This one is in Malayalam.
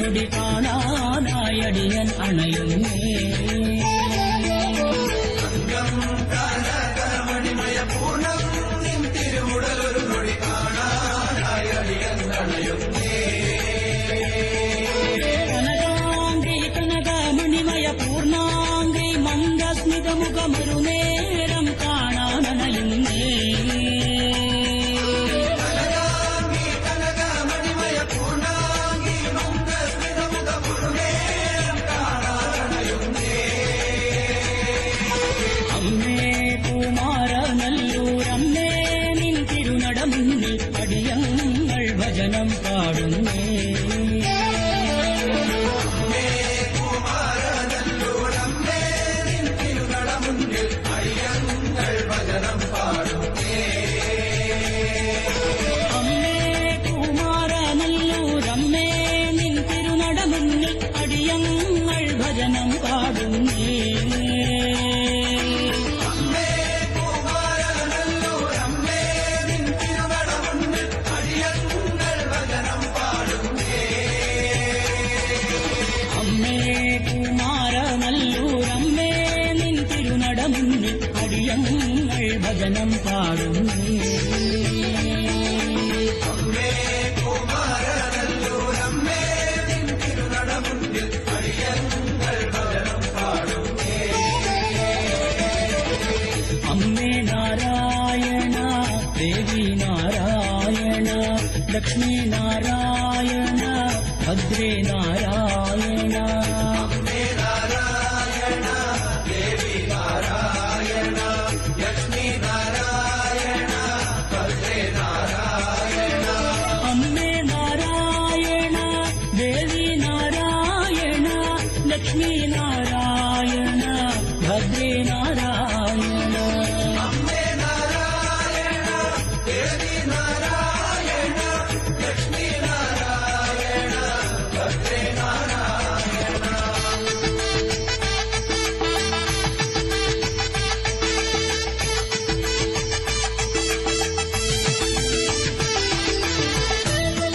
നൊടി കാണാനായടിയൻ അണയുന്നേ. മണിമയ പൂർണ്ണം നിൻ തിരുവുടലൊരു നൊടി കാണാനായടിയൻ അണയുന്നേ. കനകാംഗ്രി കനകമണിമയ പൂർണ്ണാംഗ്രി മന്ദസ്മിതമുഖമൊരു നേരം കാണാനണയുന്നേ. അമ്മേ കുമാരനല്ലൂരമ്മേ നിൻ തിരുനട മുന്നിൽ അടിയങ്ങൾ ഭജനം പാടുന്നേ. അമ്മേ കുമാരനല്ലൂരമ്മേ നിൻ തിരുനട മുന്നിൽ അടിയങ്ങൾ ഭജനം പാടുന്നേ. അമ്മേ കുമാരനല്ലൂരമ്മേ നിൻ തിരുനട മുന്നിൽ അടിയങ്ങൾ ഭജനം പാടുന്നേ. അമ്മേ നാരായണ ദേവി നാരായണ ലക്ഷ്മീ നാരായണ ഭദ്രേ നാരായണ. അമ്മേ നാരായണ ദേവി നാരായണ ലക്ഷ്മീ നാരായണ